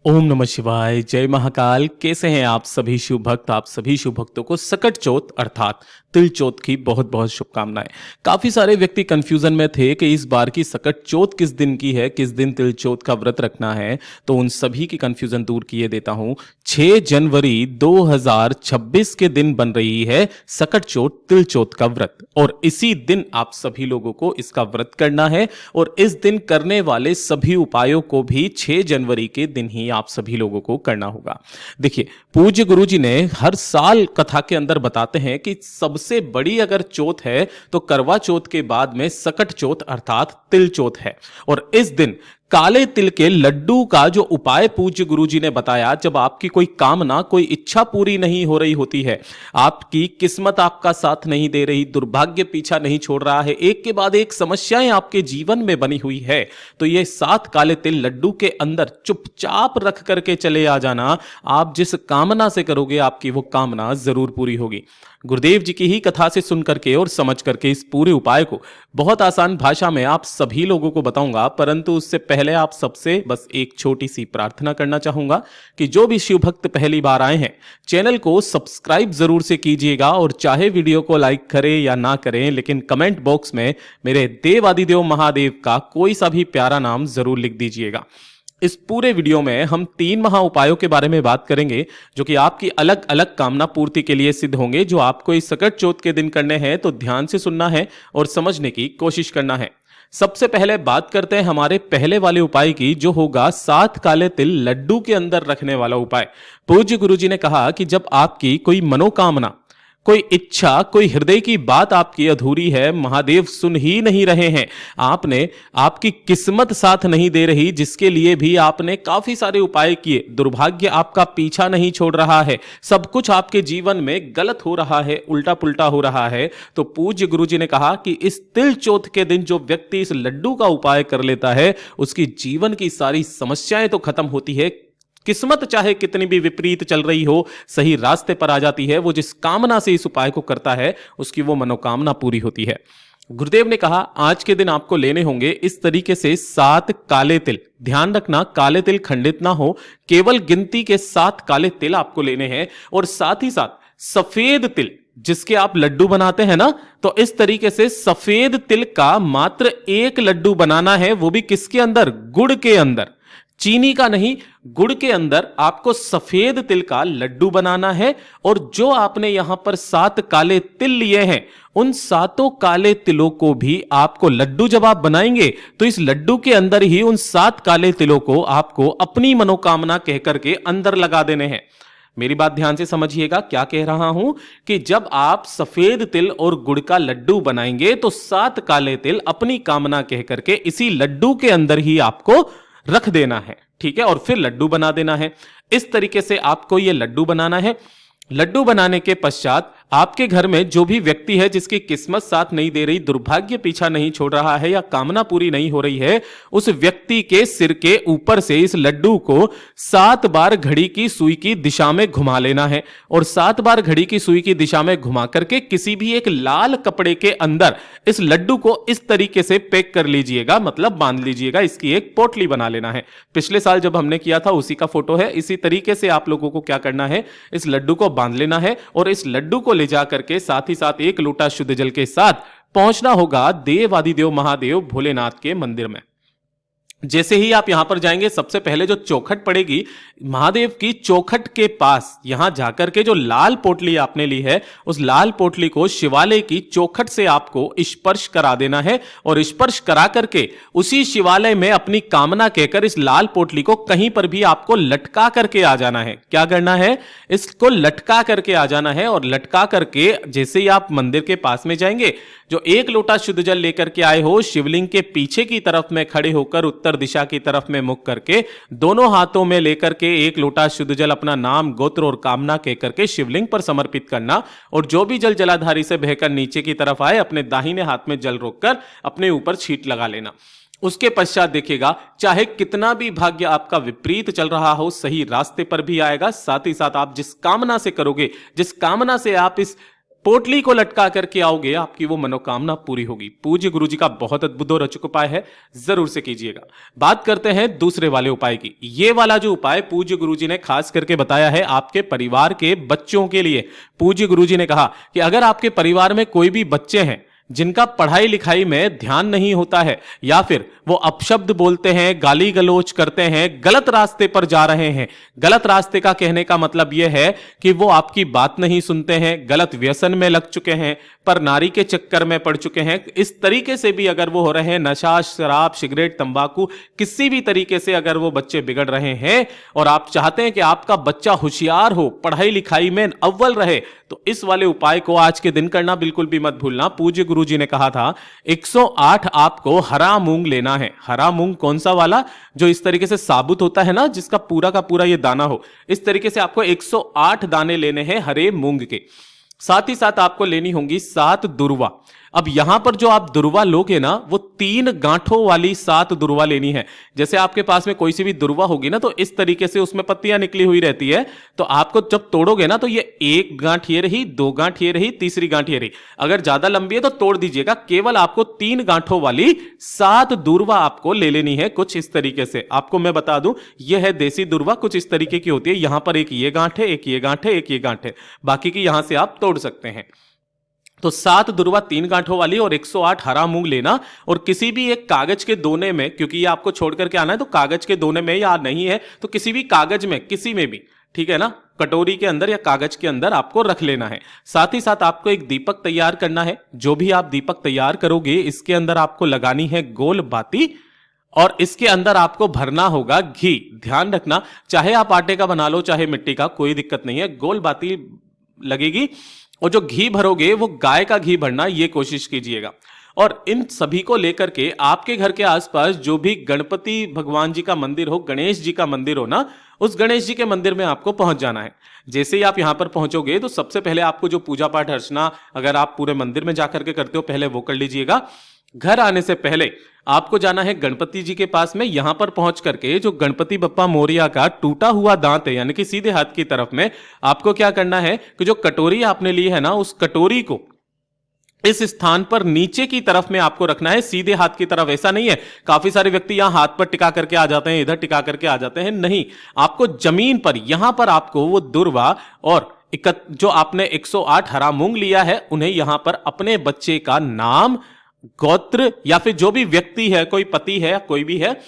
ओम नमः शिवाय, जय महाकाल। कैसे हैं आप सभी शिव भक्त? आप सभी शिव भक्तों को सकट चौथ अर्थात तिल चौथ की बहुत बहुत शुभकामनाएं। काफी सारे व्यक्ति कंफ्यूजन में थे कि इस बार की सकट चौथ किस दिन की है, किस दिन तिल चौथ का व्रत रखना है। तो उन सभी की कंफ्यूजन दूर किए देता हूं। 6 जनवरी 2026 के दिन बन रही है सकट चौथ तिल चौथ का व्रत, और इसी दिन आप सभी लोगों को इसका व्रत करना है। और इस दिन करने वाले सभी उपायों को भी 6 जनवरी के दिन ही आप सभी लोगों को करना होगा। देखिए, पूज्य गुरुजी ने हर साल कथा के अंदर बताते हैं कि सबसे बड़ी अगर चौथ है तो करवा चौथ के बाद में सकट चौथ अर्थात तिल चौथ है। और इस दिन काले तिल के लड्डू का जो उपाय पूज्य गुरुजी ने बताया, जब आपकी कोई कामना, कोई इच्छा पूरी नहीं हो रही होती है, आपकी किस्मत आपका साथ नहीं दे रही, दुर्भाग्य पीछा नहीं छोड़ रहा है, एक के बाद एक समस्याएं आपके जीवन में बनी हुई है, तो ये 7 काले तिल लड्डू के अंदर चुपचाप रख करके चले आ जाना। आप जिस कामना से करोगे आपकी वो कामना जरूर पूरी होगी। गुरुदेव जी की ही कथा से सुन करके और समझ करके इस पूरे उपाय को बहुत आसान भाषा में आप सभी लोगों को बताऊंगा, परंतु उससे पहले आप सबसे बस एक छोटी सी प्रार्थना करना चाहूंगा कि जो भी शिव भक्त पहली बार आए हैं, चैनल को सब्सक्राइब जरूर से कीजिएगा, और चाहे वीडियो को लाइक करें या ना करें, लेकिन कमेंट बॉक्स में मेरे देवादिदेव महादेव का कोई सा भी प्यारा नाम जरूर लिख दीजिएगा। इस पूरे वीडियो में हम 3 महा उपायों के बारे में बात करेंगे, जो कि आपकी अलग अलग कामना पूर्ति के लिए सिद्ध होंगे, जो आपको इस सकट चौथ के दिन करने हैं। तो ध्यान से सुनना है और समझने की कोशिश करना है। सबसे पहले बात करते हैं हमारे पहले वाले उपाय की, जो होगा 7 काले तिल लड्डू के अंदर रखने वाला उपाय। पूज्य गुरुजी ने कहा कि जब आपकी कोई मनोकामना, कोई इच्छा, कोई हृदय की बात आपकी अधूरी है, महादेव सुन ही नहीं रहे हैं, आपकी किस्मत साथ नहीं दे रही, जिसके लिए भी आपने काफी सारे उपाय किए, दुर्भाग्य आपका पीछा नहीं छोड़ रहा है, सब कुछ आपके जीवन में गलत हो रहा है, उल्टा पुल्टा हो रहा है, तो पूज्य गुरुजी ने कहा कि इस तिल चौथ के दिन जो व्यक्ति इस लड्डू का उपाय कर लेता है, उसकी जीवन की सारी समस्याएं तो खत्म होती है, किस्मत चाहे कितनी भी विपरीत चल रही हो, सही रास्ते पर आ जाती है। वो जिस कामना से इस उपाय को करता है, उसकी वो मनोकामना पूरी होती है। गुरुदेव ने कहा आज के दिन आपको लेने होंगे इस तरीके से 7 काले तिल। ध्यान रखना, काले तिल खंडित ना हो, केवल गिनती के 7 काले तिल आपको लेने हैं। और साथ ही साथ सफेद तिल, जिसके आप लड्डू बनाते हैं ना, तो इस तरीके से सफेद तिल का मात्र 1 लड्डू बनाना है, वो भी किसके अंदर? गुड़ के अंदर, चीनी का नहीं, गुड़ के अंदर आपको सफेद तिल का लड्डू बनाना है। और जो आपने यहां पर 7 काले तिल लिए हैं, उन 7 काले तिलों को भी आपको, लड्डू जब आप बनाएंगे तो इस लड्डू के अंदर ही उन 7 काले तिलों को आपको अपनी मनोकामना कहकर के अंदर लगा देने हैं। मेरी बात ध्यान से समझिएगा, क्या कह रहा हूं कि जब आप सफेद तिल और गुड़ का लड्डू बनाएंगे तो 7 काले तिल अपनी कामना कहकर के इसी लड्डू के अंदर ही आपको रख देना है, ठीक है, और फिर लड्डू बना देना है। इस तरीके से आपको यह लड्डू बनाना है। लड्डू बनाने के पश्चात आपके घर में जो भी व्यक्ति है जिसकी किस्मत साथ नहीं दे रही, दुर्भाग्य पीछा नहीं छोड़ रहा है, या कामना पूरी नहीं हो रही है, उस व्यक्ति के सिर के ऊपर से इस लड्डू को 7 बार घड़ी की सुई की दिशा में घुमा लेना है। और 7 बार घड़ी की सुई की दिशा में घुमा करके किसी भी एक लाल कपड़े के अंदर इस लड्डू को इस तरीके से पैक कर लीजिएगा, मतलब बांध लीजिएगा, इसकी एक पोटली बना लेना है। पिछले साल जब हमने किया था उसी का फोटो है। इसी तरीके से आप लोगों को क्या करना है, इस लड्डू को बांध लेना है, और इस लड्डू को ले जा करके साथ ही साथ 1 लोटा शुद्ध जल के साथ पहुंचना होगा देवादिदेव महादेव भोलेनाथ के मंदिर में। जैसे ही आप यहां पर जाएंगे, सबसे पहले जो चौखट पड़ेगी महादेव की, चौखट के पास यहां जाकर के जो लाल पोटली आपने ली है, उस लाल पोटली को शिवालय की चौखट से आपको स्पर्श करा देना है। और स्पर्श करा करके उसी शिवालय में अपनी कामना कहकर इस लाल पोटली को कहीं पर भी आपको लटका करके आ जाना है। क्या करना है, इसको लटका करके आ जाना है। और लटका करके जैसे ही आप मंदिर के पास में जाएंगे, जो 1 लोटा शुद्ध जल लेकर के आए हो, शिवलिंग के पीछे की तरफ में खड़े होकर उत्तर दिशा की तरफ में मुख करके दोनों हाथों में लेकर के 1 लोटा शुद्ध जल अपना नाम, गोत्र और कामना कहकर के शिवलिंग पर समर्पित करना। और जो भी जल जलाधारी से बहकर नीचे की तरफ आए, अपने दाहिने हाथ में जल रोककर अपने ऊपर छींट लगा लेना। उसके पश्चात देखिएगा, चाहे कितना भी भाग्य आपका विपरीत चल रहा हो, सही रास्ते पर भी आएगा। साथ ही साथ आप जिस कामना से करोगे, जिस कामना से आप इस पोटली को लटका करके आओगे, आपकी वो मनोकामना पूरी होगी। पूज्य गुरु जी का बहुत अद्भुत और अचूक उपाय है, जरूर से कीजिएगा। बात करते हैं दूसरे वाले उपाय की। ये वाला जो उपाय पूज्य गुरु जी ने खास करके बताया है आपके परिवार के बच्चों के लिए। पूज्य गुरु जी ने कहा कि अगर आपके परिवार में कोई भी बच्चे हैं जिनका पढ़ाई लिखाई में ध्यान नहीं होता है, या फिर वो अपशब्द बोलते हैं, गाली गलौज करते हैं, गलत रास्ते पर जा रहे हैं। गलत रास्ते का कहने का मतलब यह है कि वो आपकी बात नहीं सुनते हैं, गलत व्यसन में लग चुके हैं, पर नारी के चक्कर में पड़ चुके हैं। इस तरीके से भी अगर वो हो रहे हैं, नशा, शराब, सिगरेट, तंबाकू, किसी भी तरीके से अगर वो बच्चे बिगड़ रहे हैं और आप चाहते हैं कि आपका बच्चा होशियार हो, पढ़ाई लिखाई में अव्वल रहे, तो इस वाले उपाय को आज के दिन करना बिल्कुल भी मत भूलना। पूज्य गुरु जी ने कहा था 108 आपको हरा मूंग लेना है। हरा मूंग कौन सा वाला, जो इस तरीके से साबुत होता है ना, जिसका पूरा का पूरा ये दाना हो, इस तरीके से आपको 108 दाने लेने हैं हरे मूंग के। साथ ही साथ आपको लेनी होंगी 7 दुर्वा। अब यहां पर जो आप दुर्वा लोगे ना, वो 3 गांठों वाली 7 दुर्वा लेनी है। जैसे आपके पास में कोई सी भी दुर्वा होगी ना, तो इस तरीके से उसमें पत्तियां निकली हुई रहती है, तो आपको जब तोड़ोगे ना, तो ये 1 गांठ ये रही, 2 गांठ ये रही, तीसरी गांठ ये रही। अगर ज्यादा लंबी है तो तोड़ दीजिएगा। केवल आपको 3 गांठों वाली 7 दुर्वा आपको ले लेनी है। कुछ इस तरीके से आपको मैं बता दूं, यह है देसी दुर्वा, कुछ इस तरीके की होती है। यहां पर एक ये गांठ है, एक ये गांठ है, एक ये गांठ है, बाकी की यहां से आप तोड़ सकते हैं। तो 7 दुर्वा 3 गांठों वाली और 108 हरा मूंग लेना, और किसी भी एक कागज के दोने में, क्योंकि ये आपको छोड़ करके आना है, तो कागज के दोने में या नहीं है तो किसी भी कागज में, किसी में भी, ठीक है ना, कटोरी के अंदर या कागज के अंदर आपको रख लेना है। साथ ही साथ आपको एक दीपक तैयार करना है। जो भी आप दीपक तैयार करोगे, इसके अंदर आपको लगानी है गोल बाती, और इसके अंदर आपको भरना होगा घी। ध्यान रखना, चाहे आप आटे का बना लो, चाहे मिट्टी का, कोई दिक्कत नहीं है, गोल बाती लगेगी। और जो घी भरोगे वो गाय का घी भरना, ये कोशिश कीजिएगा। और इन सभी को लेकर के आपके घर के आसपास जो भी गणपति भगवान जी का मंदिर हो, गणेश जी का मंदिर हो ना, उस गणेश जी के मंदिर में आपको पहुंच जाना है। जैसे ही आप यहां पर पहुंचोगे, तो सबसे पहले आपको जो पूजा पाठ अर्चना अगर आप पूरे मंदिर में जाकर के करते हो, पहले वो कर लीजिएगा। घर आने से पहले आपको जाना है गणपति जी के पास में। यहां पर पहुंच करके जो गणपति बप्पा मोरिया का टूटा हुआ दांत है, यानी कि सीधे हाथ की तरफ में, आपको क्या करना है कि जो कटोरी आपने ली है ना, उस कटोरी को इस स्थान पर नीचे की तरफ में आपको रखना है, सीधे हाथ की तरफ। ऐसा नहीं है, काफी सारे व्यक्ति यहां हाथ पर टिका करके आ जाते हैं, इधर टिका करके आ जाते हैं, नहीं, आपको जमीन पर, यहां पर आपको वो दुर्वा और जो आपने 108 हरा मूंग लिया है, उन्हें यहां पर अपने बच्चे का नाम, गोत्र, या फिर जो भी व्यक्ति है, कोई पति है, कोई भी है,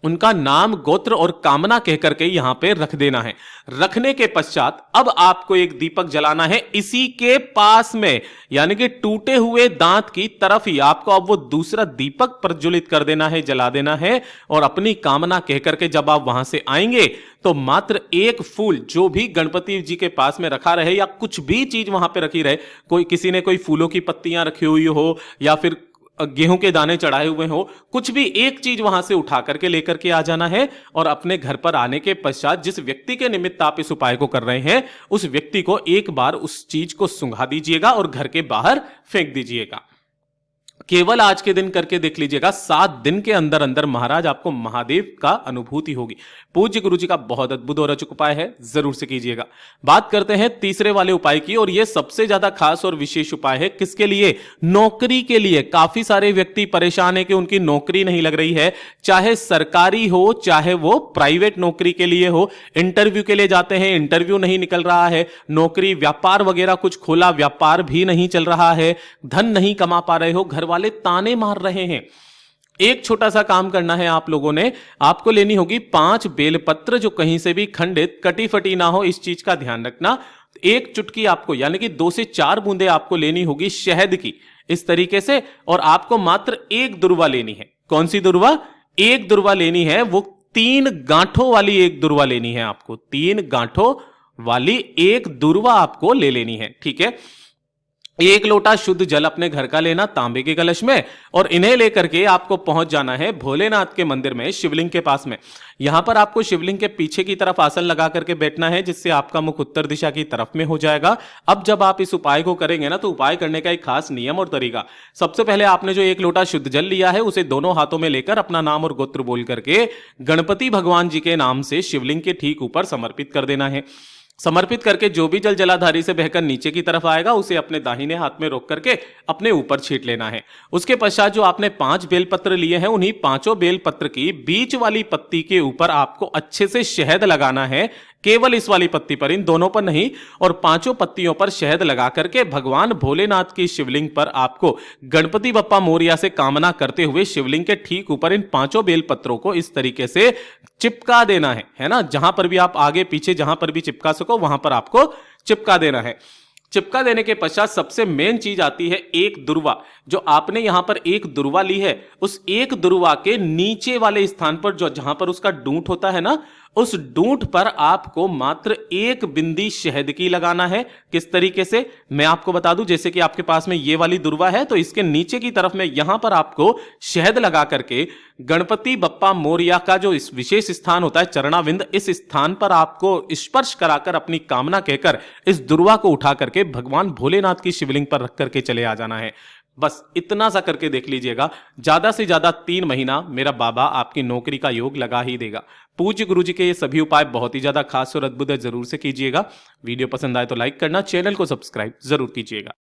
उनका नाम, गोत्र और कामना कहकर के यहां पे रख देना है। रखने के पश्चात अब आपको एक दीपक जलाना है इसी के पास में, यानी कि टूटे हुए दांत की तरफ ही आपको अब वो दूसरा दीपक प्रज्वलित कर देना है, जला देना है। और अपनी कामना कहकर के जब आप वहां से आएंगे, तो मात्र एक फूल जो भी गणपति जी के पास में रखा रहे, या कुछ भी चीज वहां पे रखी रहे, कोई किसी ने कोई फूलों की पत्तियां रखी हुई हो, या फिर गेहूं के दाने चढ़ाए हुए हो, कुछ भी एक चीज वहां से उठा करके लेकर के आ जाना है। और अपने घर पर आने के पश्चात जिस व्यक्ति के निमित्त आप इस उपाय को कर रहे हैं, उस व्यक्ति को एक बार उस चीज को सुंघा दीजिएगा और घर के बाहर फेंक दीजिएगा। केवल आज के दिन करके देख लीजिएगा, 7 दिन के अंदर अंदर महाराज आपको महादेव का अनुभूति होगी। पूज्य गुरु जी का बहुत अद्भुत और अचूक उपाय है, जरूर से कीजिएगा। बात करते हैं तीसरे वाले उपाय की, और यह सबसे ज्यादा खास और विशेष उपाय है। किसके लिए? नौकरी के लिए। काफी सारे व्यक्ति परेशान है कि उनकी नौकरी नहीं लग रही है, चाहे सरकारी हो चाहे वो प्राइवेट नौकरी के लिए हो। इंटरव्यू के लिए जाते हैं, इंटरव्यू नहीं निकल रहा है, नौकरी, व्यापार वगैरह कुछ खोला, व्यापार भी नहीं चल रहा है, धन नहीं कमा पा रहे हो, घर वाले ताने मार रहे हैं। एक छोटा सा काम करना है आप लोगों ने, आपको लेनी होगी 5 बेलपत्र, जो कहीं से भी खंडित, कटी फटी ना हो, इस चीज का ध्यान रखना। एक चुटकी आपको, यानी कि 2 से 4 बूंदे आपको लेनी होगी शहद की, इस तरीके से। और आपको मात्र एक दुर्वा लेनी है। कौन सी दुर्वा? एक दुर्वा लेनी है, वो 3 गांठों वाली एक दुर्वा लेनी है आपको। 3 गांठों वाली एक दुर्वा आपको ले लेनी है, ठीक है। 1 लोटा शुद्ध जल अपने घर का लेना, तांबे के कलश में, और इन्हें लेकर के आपको पहुंच जाना है भोलेनाथ के मंदिर में, शिवलिंग के पास में। यहां पर आपको शिवलिंग के पीछे की तरफ आसन लगा करके बैठना है, जिससे आपका मुख उत्तर दिशा की तरफ में हो जाएगा। अब जब आप इस उपाय को करेंगे ना, तो उपाय करने का एक खास नियम और तरीका। सबसे पहले आपने जो 1 लोटा शुद्ध जल लिया है, उसे दोनों हाथों में लेकर अपना नाम और गोत्र बोल करके गणपति भगवान जी के नाम से शिवलिंग के ठीक ऊपर समर्पित कर देना है। समर्पित करके जो भी जल जलाधारी से बहकर नीचे की तरफ आएगा उसे अपने दाहिने हाथ में रोक करके अपने ऊपर छींट लेना है। उसके पश्चात जो आपने 5 बेलपत्र लिए हैं उन्हीं पांचों बेलपत्र की बीच वाली पत्ती के ऊपर आपको अच्छे से शहद लगाना है, केवल इस वाली पत्ती पर, इन दोनों पर नहीं, और पांचों पत्तियों पर शहद लगा करके भगवान भोलेनाथ की शिवलिंग पर आपको गणपति बप्पा मोरिया से कामना करते हुए शिवलिंग के ठीक ऊपर इन पांचों बेलपत्रों को इस तरीके से चिपका देना है ना। जहां पर भी आप आगे पीछे जहां पर भी चिपका सको वहां पर आपको चिपका देना है। चिपका देने के पश्चात सबसे मेन चीज आती है एक दुर्वा। जो आपने यहां पर एक दुर्वा ली है, उस एक दुर्वा के नीचे वाले स्थान पर जो जहां पर उसका डूंठ होता है ना, उस डूंठ पर आपको मात्र एक बिंदी शहद की लगाना है। किस तरीके से, मैं आपको बता दूं, जैसे कि आपके पास में ये वाली दुर्वा है तो इसके नीचे की तरफ में यहां पर आपको शहद लगा करके गणपति बप्पा मोरिया का जो इस विशेष स्थान होता है चरणाविंद, इस स्थान पर आपको स्पर्श कराकर अपनी कामना कहकर इस दुर्वा को उठा करके भगवान भोलेनाथ की शिवलिंग पर रख करके चले आ जाना है। बस इतना सा करके देख लीजिएगा, ज्यादा से ज्यादा 3 महीना मेरा बाबा आपकी नौकरी का योग लगा ही देगा। पूज्य गुरु जी के ये सभी उपाय बहुत ही ज्यादा खास और अद्भुत है, जरूर से कीजिएगा। वीडियो पसंद आए तो लाइक करना, चैनल को सब्सक्राइब जरूर कीजिएगा।